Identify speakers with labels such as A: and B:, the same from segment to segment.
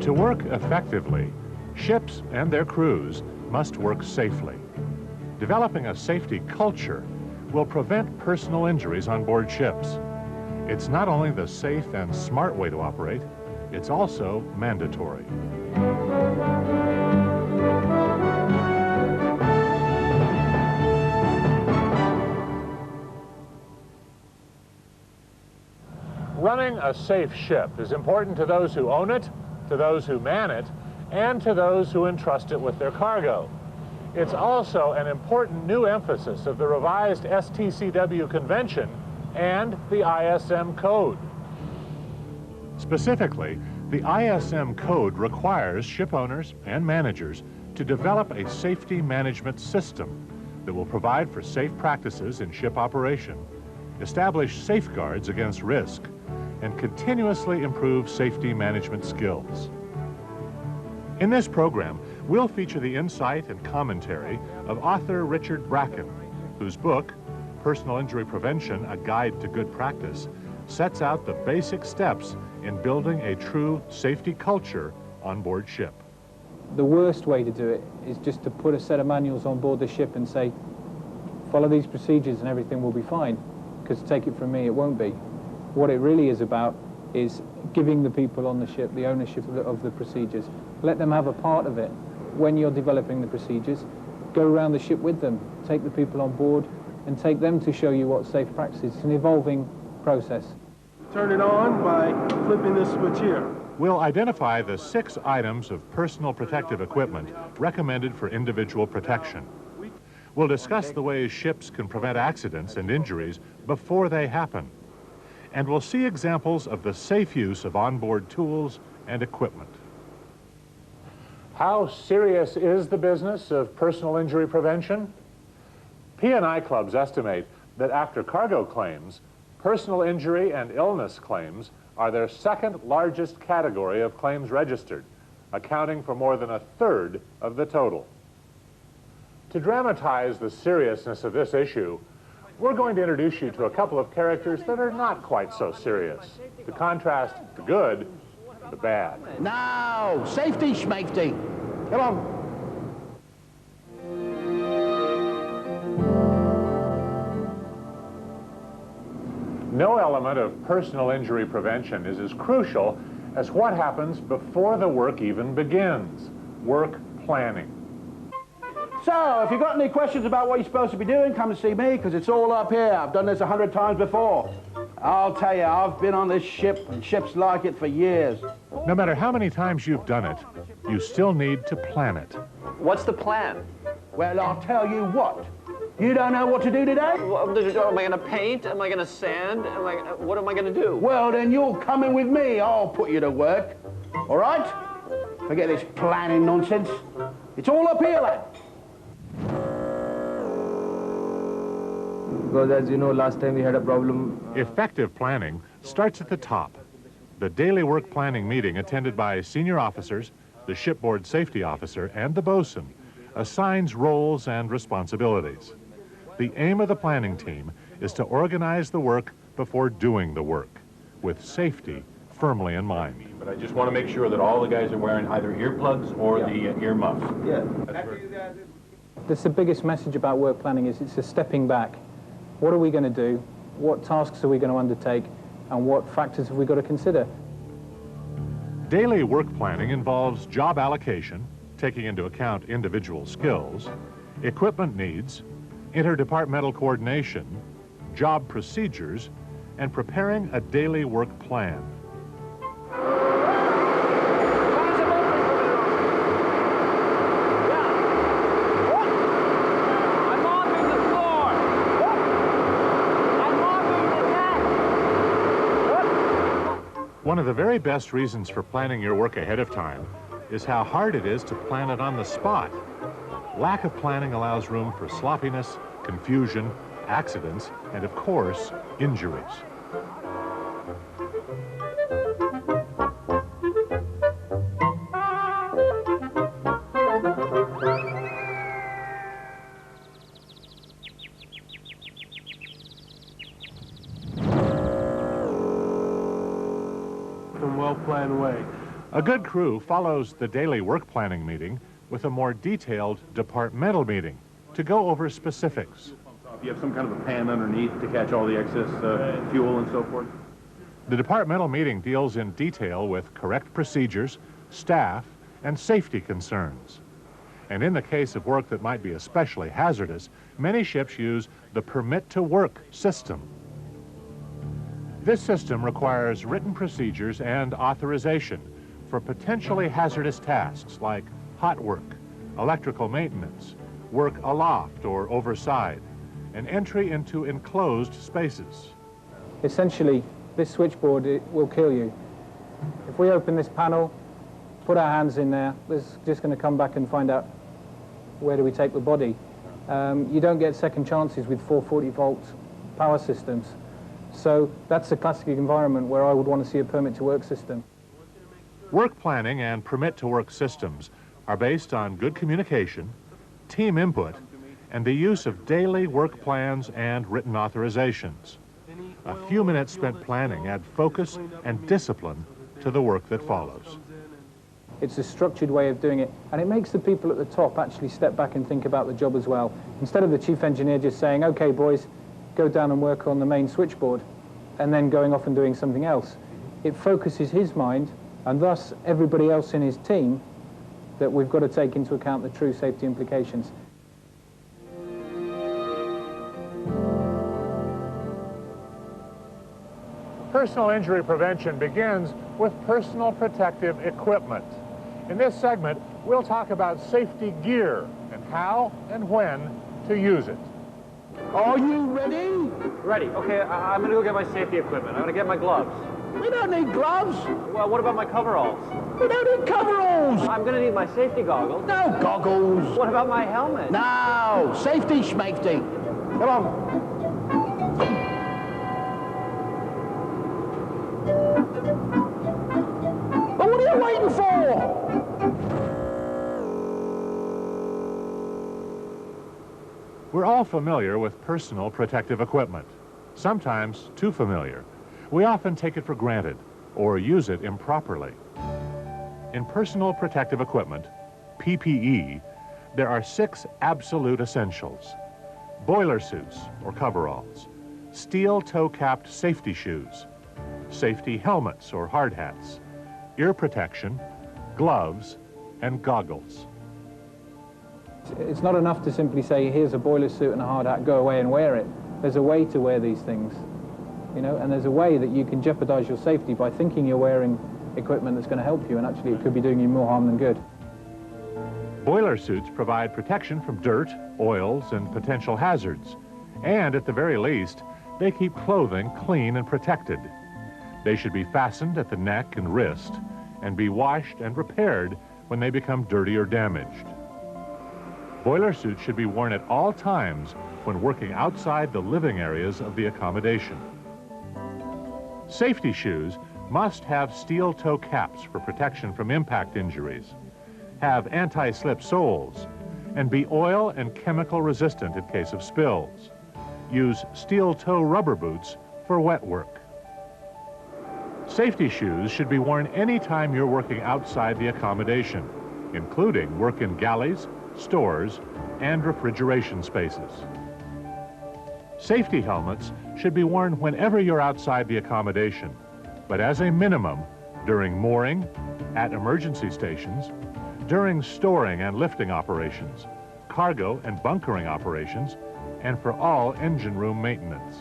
A: To work effectively, ships and their crews must work safely. Developing a safety culture will prevent personal injuries on board ships. It's not only the safe and smart way to operate, it's also mandatory. Running a safe ship is important to those who own it, to those who man it, and to those who entrust it with their cargo. It's also an important new emphasis of the revised STCW Convention and the ISM Code. Specifically, the ISM Code requires ship owners and managers to develop a safety management system that will provide for safe practices in ship operation, establish safeguards against risk, and continuously improve safety management skills. In this program, we'll feature the insight and commentary of author Richard Bracken, whose book, Personal Injury Prevention, A Guide to Good Practice, sets out the basic steps in building a true safety culture on board ship.
B: The worst way to do it is just to put a set of manuals on board the ship and say, follow these procedures and everything will be fine, because take it from me, it won't be. What it really is about is giving the people on the ship the ownership of the procedures. Let them have a part of it. When you're developing the procedures, go around the ship with them, take the people on board and take them to show you what safe practice is. It's an evolving process.
C: Turn it on by flipping this switch here.
A: We'll identify the 6 items of personal protective equipment recommended for individual protection. We'll discuss the ways ships can prevent accidents and injuries before they happen. And we'll see examples of the safe use of onboard tools and equipment. How serious is the business of personal injury prevention? P&I clubs estimate that after cargo claims, personal injury and illness claims are their second largest category of claims registered, accounting for more than 1/3 of the total. To dramatize the seriousness of this issue, we're going to introduce you to a couple of characters that are not quite so serious, to contrast the good with the bad.
D: Now, safety schmafety. Come on.
A: No element of personal injury prevention is as crucial as what happens before the work even begins, work planning.
D: So, if you've got any questions about what you're supposed to be doing, come and see me, because it's all up here. I've done this 100 times before. I'll tell you, I've been on this ship and ships like it for years.
A: No matter how many times you've done it, you still need to plan it.
E: What's the plan?
D: Well, I'll tell you what. You don't know what to do today?
E: Am I going to paint? Am I going to sand? What am I going to do?
D: Well, then you're coming with me. I'll put you to work. All right? Forget this planning nonsense. It's all up here, lad.
F: Because as you know, last time we had a problem.
A: Effective planning starts at the top. The daily work planning meeting attended by senior officers, the shipboard safety officer, and the bosun assigns roles and responsibilities. The aim of the planning team is to organize the work before doing the work, with safety firmly in mind.
G: But I just want to make sure that all the guys are wearing either earplugs or the ear muffs.
F: Yeah.
B: That's the biggest message about work planning is it's a stepping back. What are we going to do? What tasks are we going to undertake? And what factors have we got to consider?
A: Daily work planning involves job allocation, taking into account individual skills, equipment needs, interdepartmental coordination, job procedures, and preparing a daily work plan. One of the very best reasons for planning your work ahead of time is how hard it is to plan it on the spot. Lack of planning allows room for sloppiness, confusion, accidents, and of course, injuries.
C: In a well-planned way.
A: A good crew follows the daily work planning meeting with a more detailed departmental meeting to go over specifics.
G: You have some kind of a pan underneath to catch all the excess fuel and so forth?
A: The departmental meeting deals in detail with correct procedures, staff, and safety concerns. And in the case of work that might be especially hazardous, many ships use the permit to work system. This system requires written procedures and authorization for potentially hazardous tasks like hot work, electrical maintenance, work aloft or overside, and entry into enclosed spaces.
B: Essentially, this switchboard, it will kill you. If we open this panel, put our hands in there, it's just going to come back and find out where do we take the body. You don't get second chances with 440-volt power systems. So that's a classic environment where I would want to see a permit-to-work system.
A: Work planning and permit-to-work systems are based on good communication, team input, and the use of daily work plans and written authorizations. A few minutes spent planning add focus and discipline to the work that follows.
B: It's a structured way of doing it, and it makes the people at the top actually step back and think about the job as well. Instead of the chief engineer just saying, okay boys, go down and work on the main switchboard, and then going off and doing something else. It focuses his mind, and thus everybody else in his team, that we've got to take into account the true safety implications.
A: Personal injury prevention begins with personal protective equipment. In this segment, we'll talk about safety gear and how and when to use it.
D: Are you ready?
E: Ready. Okay, I'm gonna go get my safety equipment. I'm gonna get my gloves.
D: We don't need gloves.
E: Well, what about my coveralls?
D: We don't need coveralls.
E: I'm gonna need my safety goggles.
D: No goggles.
E: What about my helmet?
D: No. Safety schmafety. Come on. Well, what are you waiting for?
A: We're all familiar with personal protective equipment, sometimes too familiar. We often take it for granted or use it improperly. In personal protective equipment, PPE, there are 6 absolute essentials: boiler suits or coveralls, steel toe-capped safety shoes, safety helmets or hard hats, ear protection, gloves, and goggles.
B: It's not enough to simply say, here's a boiler suit and a hard hat, go away and wear it. There's a way to wear these things, you know, and there's a way that you can jeopardize your safety by thinking you're wearing equipment that's going to help you, and actually it could be doing you more harm than good.
A: Boiler suits provide protection from dirt, oils, and potential hazards. And at the very least, they keep clothing clean and protected. They should be fastened at the neck and wrist and be washed and repaired when they become dirty or damaged. Boiler suits should be worn at all times when working outside the living areas of the accommodation. Safety shoes must have steel toe caps for protection from impact injuries, have anti-slip soles, and be oil and chemical resistant in case of spills. Use steel toe rubber boots for wet work. Safety shoes should be worn anytime you're working outside the accommodation, including work in galleys, stores, and refrigeration spaces. Safety helmets should be worn whenever you're outside the accommodation, but as a minimum, during mooring, at emergency stations, during storing and lifting operations, cargo and bunkering operations, and for all engine room maintenance.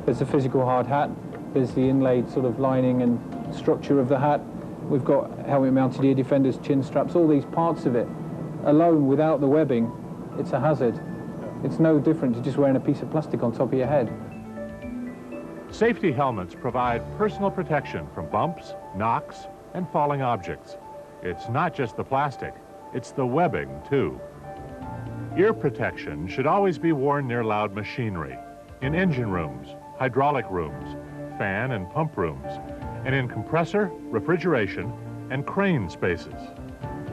B: There's a physical hard hat, there's the inlaid sort of lining and structure of the hat. We've got helmet mounted ear defenders, chin straps, all these parts of it. Alone, without the webbing, it's a hazard. It's no different to just wearing a piece of plastic on top of your head.
A: Safety helmets provide personal protection from bumps, knocks, and falling objects. It's not just the plastic, it's the webbing too. Ear protection should always be worn near loud machinery, in engine rooms, hydraulic rooms, fan and pump rooms, and in compressor, refrigeration, and crane spaces.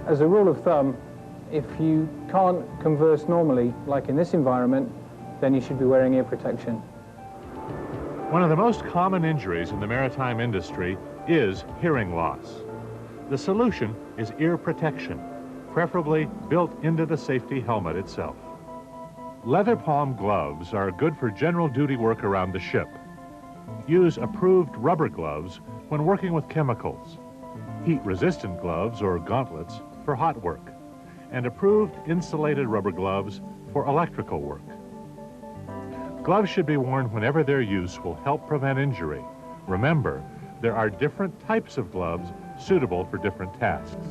B: As a rule of thumb, if you can't converse normally, like in this environment, then you should be wearing ear protection.
A: One of the most common injuries in the maritime industry is hearing loss. The solution is ear protection, preferably built into the safety helmet itself. Leather palm gloves are good for general duty work around the ship. Use approved rubber gloves when working with chemicals, heat-resistant gloves or gauntlets for hot work, and approved insulated rubber gloves for electrical work. Gloves should be worn whenever their use will help prevent injury. Remember, there are different types of gloves suitable for different tasks.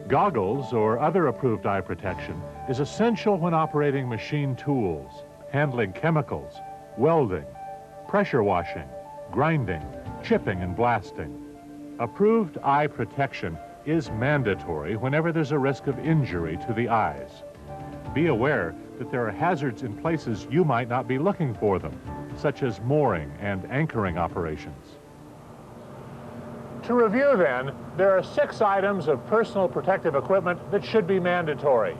A: Goggles or other approved eye protection is essential when operating machine tools, handling chemicals, welding, pressure washing, grinding, chipping, and blasting. Approved eye protection is mandatory whenever there's a risk of injury to the eyes. Be aware that there are hazards in places you might not be looking for them, such as mooring and anchoring operations. To review then, there are 6 items of personal protective equipment that should be mandatory.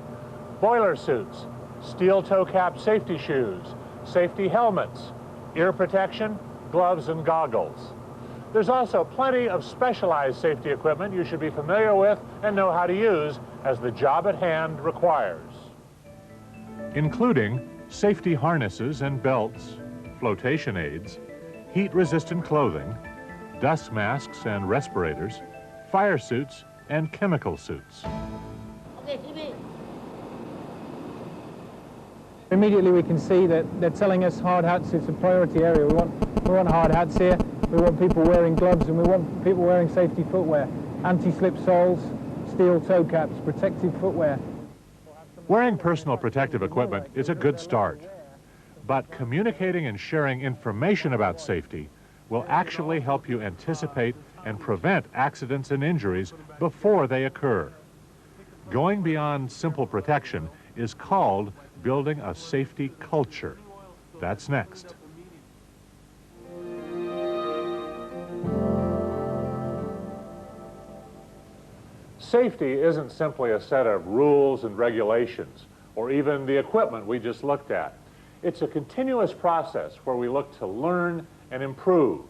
A: Boiler suits, steel toe cap safety shoes, safety helmets, ear protection, gloves, and goggles. There's also plenty of specialized safety equipment you should be familiar with and know how to use as the job at hand requires, including safety harnesses and belts, flotation aids, heat-resistant clothing, dust masks and respirators, fire suits, and chemical suits.
B: Immediately we can see that they're telling us hard hats is a priority area. We want hard hats here. We want people wearing gloves, and we want people wearing safety footwear, anti-slip soles, steel toe caps, protective footwear.
A: Wearing personal protective equipment is a good start, but communicating and sharing information about safety will actually help you anticipate and prevent accidents and injuries before they occur. Going beyond simple protection is called building a safety culture. That's next. Safety isn't simply a set of rules and regulations, or even the equipment we just looked at. It's a continuous process where we look to learn and improve.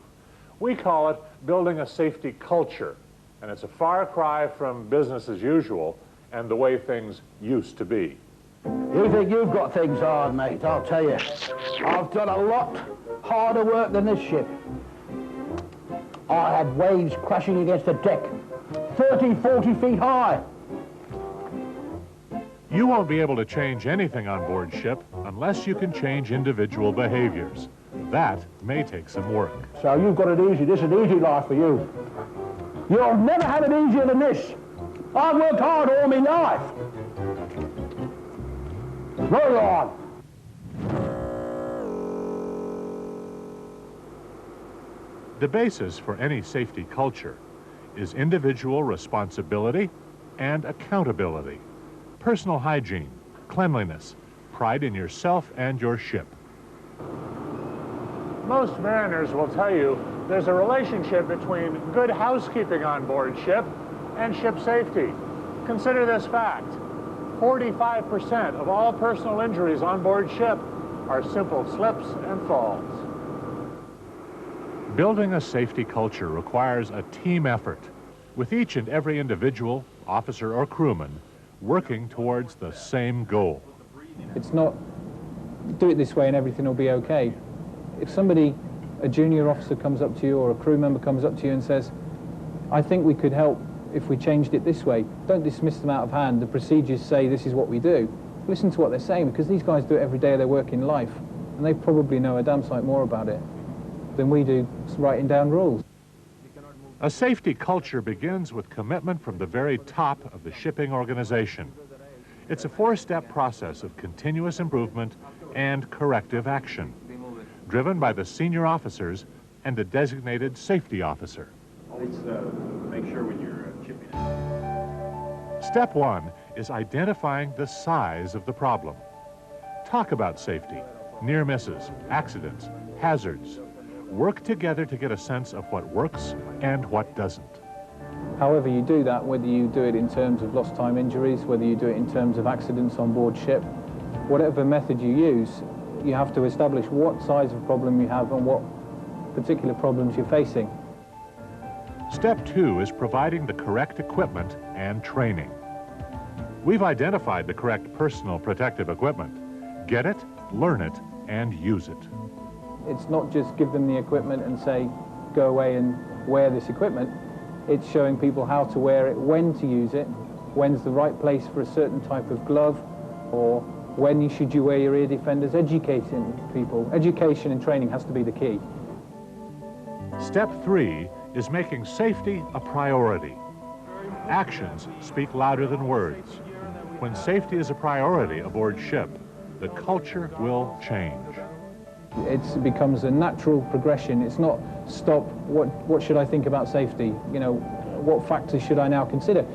A: We call it building a safety culture, and it's a far cry from business as usual and the way things used to be.
D: You think you've got things hard, mate? I'll tell you. I've done a lot harder work than this ship. I had waves crashing against the deck, 30, 40 feet high.
A: You won't be able to change anything on board ship unless you can change individual behaviors. That may take some work.
D: So you've got it easy. This is an easy life for you. You'll never have it easier than this. I've worked hard all my life. Roll on.
A: The basis for any safety culture is individual responsibility and accountability, personal hygiene, cleanliness, pride in yourself and your ship. Most mariners will tell you there's a relationship between good housekeeping on board ship and ship safety. Consider this fact: 45% of all personal injuries on board ship are simple slips and falls. Building a safety culture requires a team effort, with each and every individual, officer or crewman, working towards the same goal.
B: It's not do it this way and everything will be okay. If somebody, a junior officer comes up to you or a crew member comes up to you and says, I think we could help if we changed it this way, don't dismiss them out of hand. The procedures say this is what we do. Listen to what they're saying, because these guys do it every day of their working life, and they probably know a damn sight more about it than we do writing down rules.
A: A safety culture begins with commitment from the very top of the shipping organization. It's a 4-step process of continuous improvement and corrective action, driven by the senior officers and the designated safety officer.
G: Always make sure when you're chipping it.
A: Step 1 is identifying the size of the problem. Talk about safety, near misses, accidents, hazards. Work together to get a sense of what works and what doesn't.
B: However you do that, whether you do it in terms of lost time injuries, whether you do it in terms of accidents on board ship, whatever method you use, you have to establish what size of problem you have and what particular problems you're facing.
A: Step 2 is providing the correct equipment and training. We've identified the correct personal protective equipment. Get it, learn it, and use it.
B: It's not just give them the equipment and say, go away and wear this equipment. It's showing people how to wear it, when to use it, when's the right place for a certain type of glove, or when should you wear your ear defenders, educating people. Education and training has to be the key.
A: Step 3 is making safety a priority. Actions speak louder than words. When safety is a priority aboard ship, the culture will change.
B: It becomes a natural progression. It's not stop, what should I think about safety? You know, what factors should I now consider?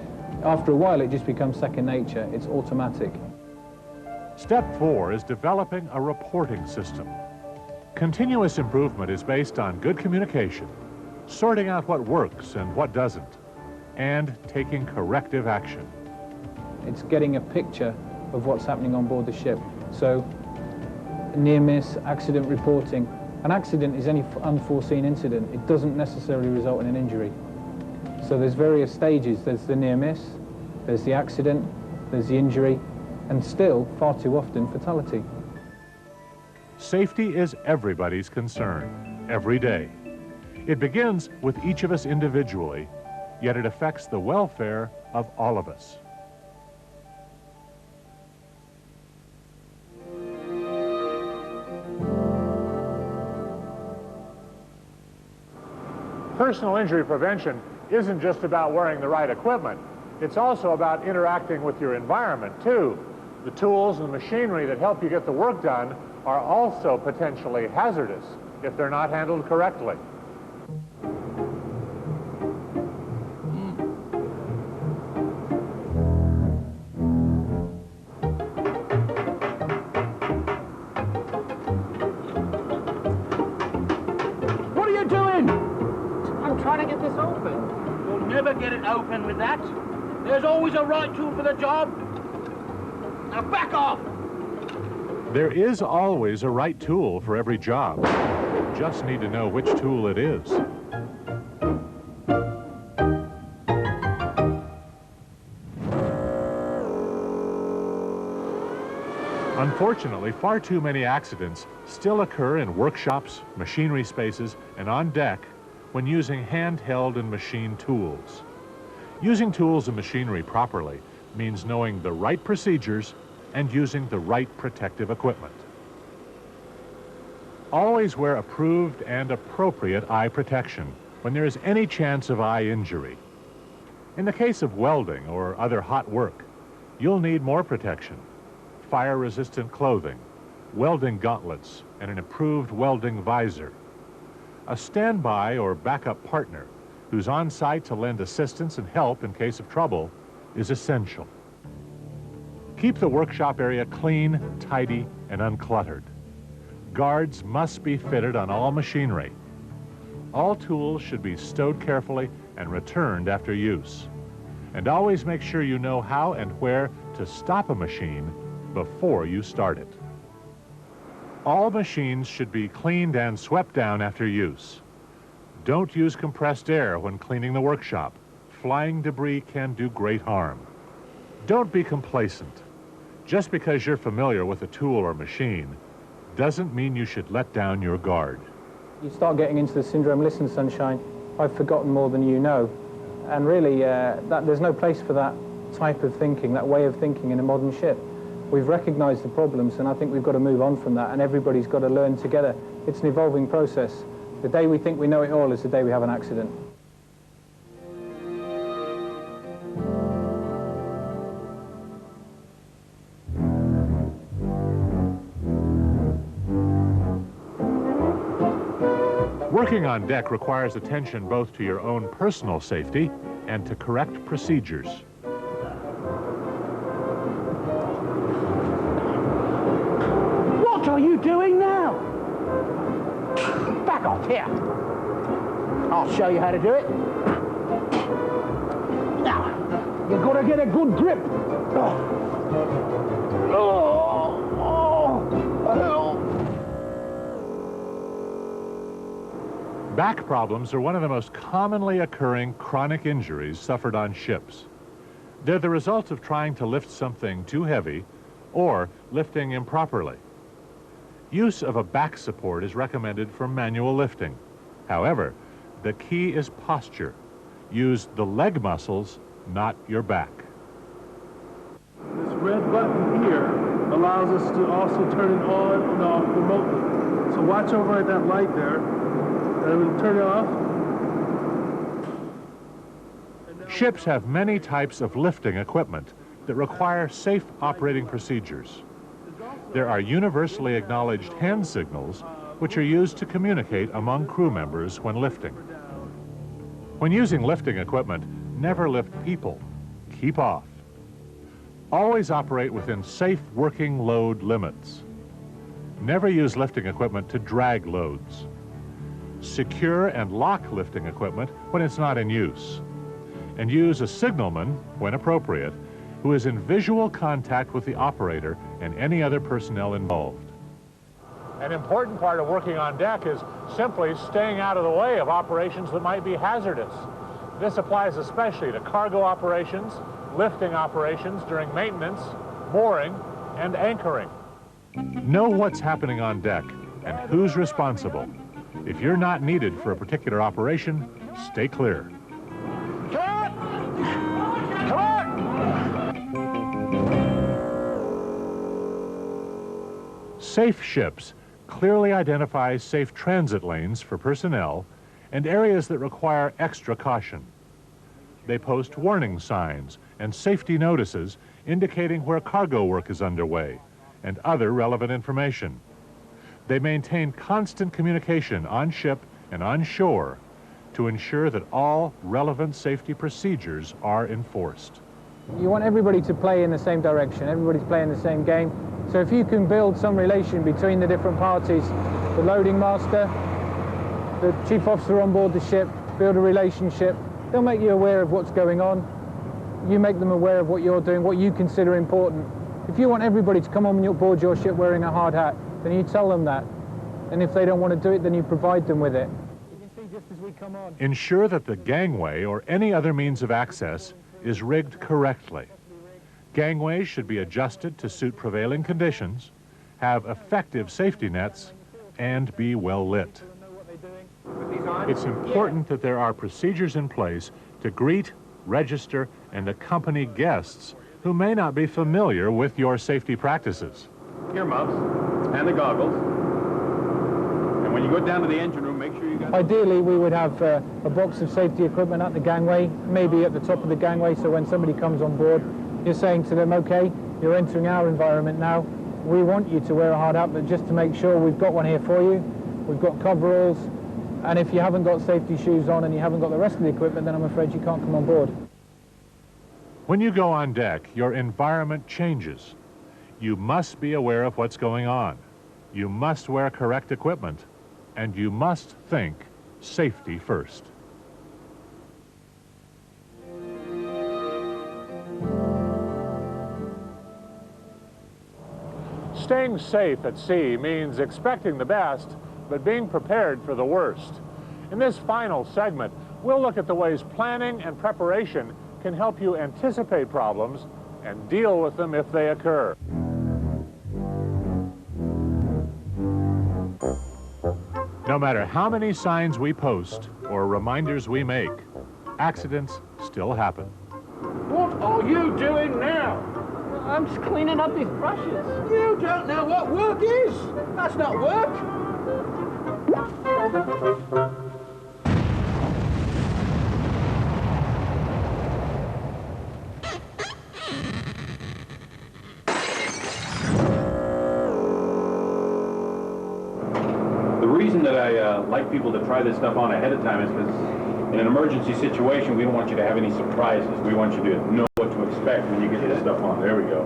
B: After a while, it just becomes second nature. It's automatic.
A: Step 4 is developing a reporting system. Continuous improvement is based on good communication, sorting out what works and what doesn't, and taking corrective action.
B: It's getting a picture of what's happening on board the ship. So, near-miss, accident reporting. An accident is any unforeseen incident. It doesn't necessarily result in an injury. So there's various stages. There's the near-miss, there's the accident, there's the injury, and still, far too often, fatality.
A: Safety is everybody's concern, every day. It begins with each of us individually, yet it affects the welfare of all of us. Personal injury prevention isn't just about wearing the right equipment. It's also about interacting with your environment, too. The tools and the machinery that help you get the work done are also potentially hazardous if they're not handled correctly.
D: What are you doing?
E: I'm trying to get this open.
D: You'll never get it open with that. There's always a right tool for the job. Now back off!
A: There is always a right tool for every job. You just need to know which tool it is. Unfortunately, far too many accidents still occur in workshops, machinery spaces, and on deck when using handheld and machine tools. Using tools and machinery properly means knowing the right procedures and using the right protective equipment. Always wear approved and appropriate eye protection when there is any chance of eye injury. In the case of welding or other hot work, you'll need more protection: fire-resistant clothing, welding gauntlets, and an improved welding visor. A standby or backup partner who's on site to lend assistance and help in case of trouble is essential. Keep the workshop area clean, tidy, and uncluttered. Guards must be fitted on all machinery. All tools should be stowed carefully and returned after use. And always make sure you know how and where to stop a machine before you start it. All machines should be cleaned and swept down after use. Don't use compressed air when cleaning the workshop. Flying debris can do great harm. Don't be complacent. Just because you're familiar with a tool or machine doesn't mean you should let down your guard.
B: You start getting into the syndrome, listen, sunshine, I've forgotten more than you know. And really, there's no place for that type of thinking, that way of thinking in a modern ship. We've recognized the problems, and I think we've got to move on from that, and everybody's got to learn together. It's an evolving process. The day we think we know it all is the day we have an accident.
A: Working on deck requires attention both to your own personal safety and to correct procedures.
D: What are you doing now? Back off here. I'll show you how to do it. Now, you've got to get a good grip.
A: Back problems are one of the most commonly occurring chronic injuries suffered on ships. They're the result of trying to lift something too heavy or lifting improperly. Use of a back support is recommended for manual lifting. However, the key is posture. Use the leg muscles, not your back.
C: This red button here allows us to also turn it on and off remotely. So watch over at that light there, and I'm going to turn it off.
A: Ships have many types of lifting equipment that require safe operating procedures. There are universally acknowledged hand signals which are used to communicate among crew members when lifting. When using lifting equipment, never lift people. Keep off. Always operate within safe working load limits. Never use lifting equipment to drag loads. Secure and lock lifting equipment when it's not in use. And use a signalman, when appropriate, who is in visual contact with the operator and any other personnel involved. An important part of working on deck is simply staying out of the way of operations that might be hazardous. This applies especially to cargo operations, lifting operations during maintenance, mooring, and anchoring. Know what's happening on deck and who's responsible. If you're not needed for a particular operation, stay clear.
D: Cut! Come on!
A: Safe ships clearly identify safe transit lanes for personnel and areas that require extra caution. They post warning signs and safety notices indicating where cargo work is underway and other relevant information. They maintain constant communication on ship and on shore to ensure that all relevant safety procedures are enforced.
B: You want everybody to play in the same direction. Everybody's playing the same game. So if you can build some relation between the different parties, the loading master, the chief officer on board the ship, build a relationship, they'll make you aware of what's going on. You make them aware of what you're doing, what you consider important. If you want everybody to come on board your ship wearing a hard hat, then you tell them that. And if they don't want to do it, then you provide them with it. You can see just as we come on.
A: Ensure that the gangway or any other means of access is rigged correctly. Gangways should be adjusted to suit prevailing conditions, have effective safety nets, and be well lit. It's important that there are procedures in place to greet, register, and accompany guests who may not be familiar with your safety practices.
G: Earmuffs and the goggles. And when you go down to the engine room, make sure you got...
B: Ideally, we would have a box of safety equipment at the gangway, maybe at the top of the gangway, so when somebody comes on board, you're saying to them, okay, you're entering our environment now. We want you to wear a hard hat, but just to make sure we've got one here for you. We've got coveralls, and if you haven't got safety shoes on and you haven't got the rest of the equipment, then I'm afraid you can't come on board.
A: When you go on deck, your environment changes. You must be aware of what's going on. You must wear correct equipment, and you must think safety first. Staying safe at sea means expecting the best, but being prepared for the worst. In this final segment, we'll look at the ways planning and preparation can help you anticipate problems and deal with them if they occur. No matter how many signs we post or reminders we make, accidents still happen.
D: What are you doing now?
E: I'm just cleaning up these brushes.
D: You don't know what work is. That's not work.
G: The reason that I like people to try this stuff on ahead of time is because in an emergency situation, we don't want you to have any surprises. We want you to know what to expect when you get this stuff on. There we go.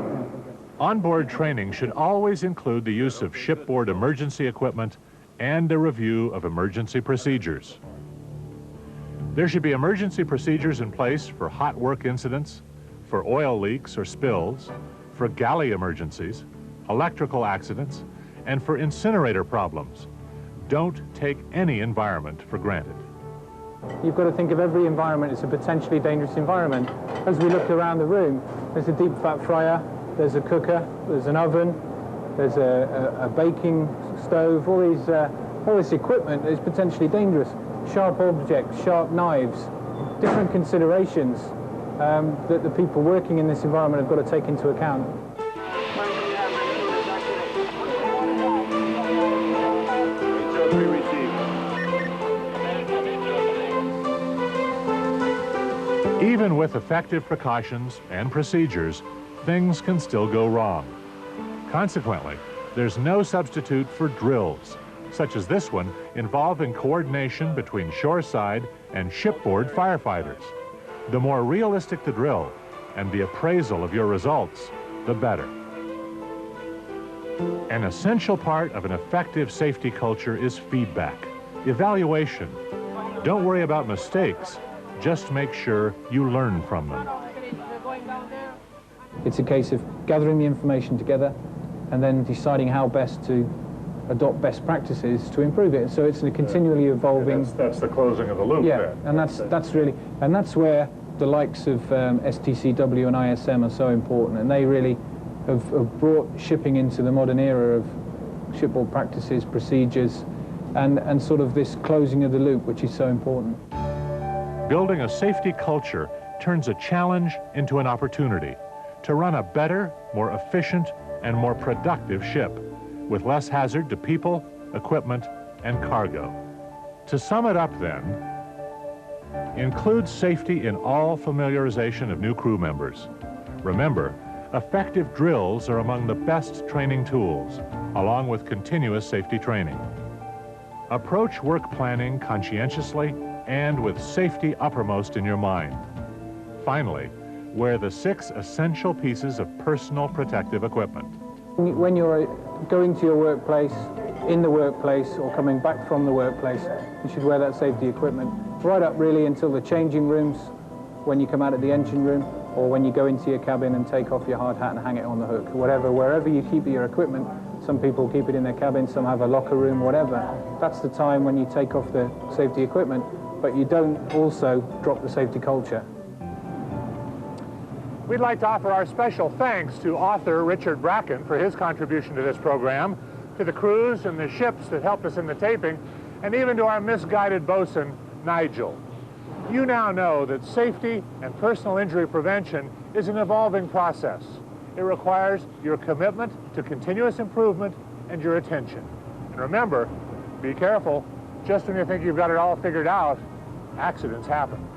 A: Onboard training should always include the use of shipboard emergency equipment and a review of emergency procedures. There should be emergency procedures in place for hot work incidents, for oil leaks or spills, for galley emergencies, electrical accidents, and for incinerator problems. don't take any environment for granted.
B: You've got to think of every environment as a potentially dangerous environment. As we look around the room, there's a deep fat fryer, there's a cooker, there's an oven, there's a baking stove, all this equipment is potentially dangerous. Sharp objects, sharp knives, different considerations that the people working in this environment have got to take into account.
A: Even with effective precautions and procedures, things can still go wrong. Consequently, there's no substitute for drills, such as this one involving coordination between shoreside and shipboard firefighters. The more realistic the drill and the appraisal of your results, the better. An essential part of an effective safety culture is feedback, evaluation. Don't worry about mistakes, just make sure you learn from them.
B: It's a case of gathering the information together and then deciding how best to adopt best practices to improve it. So it's a continually evolving...
A: That's the closing of the loop.
B: Yeah,
A: there.
B: and that's where the likes of STCW and ISM are so important, and they really have brought shipping into the modern era of shipboard practices, procedures, and sort of this closing of the loop, which is so important.
A: Building a safety culture turns a challenge into an opportunity to run a better, more efficient, and more productive ship with less hazard to people, equipment, and cargo. To sum it up then, include safety in all familiarization of new crew members. Remember, effective drills are among the best training tools, along with continuous safety training. Approach work planning conscientiously and with safety uppermost in your mind. Finally, wear the 6 essential pieces of personal protective equipment.
B: When you're going to your workplace, in the workplace, or coming back from the workplace, you should wear that safety equipment right up really until the changing rooms, when you come out of the engine room, or when you go into your cabin and take off your hard hat and hang it on the hook. Wherever you keep your equipment, some people keep it in their cabin, some have a locker room, whatever. That's the time when you take off the safety equipment, but you don't also drop the safety culture.
A: We'd like to offer our special thanks to author Richard Bracken for his contribution to this program, to the crews and the ships that helped us in the taping, and even to our misguided bosun, Nigel. You now know that safety and personal injury prevention is an evolving process. It requires your commitment to continuous improvement and your attention. And remember, be careful. Just when you think you've got it all figured out, accidents happen.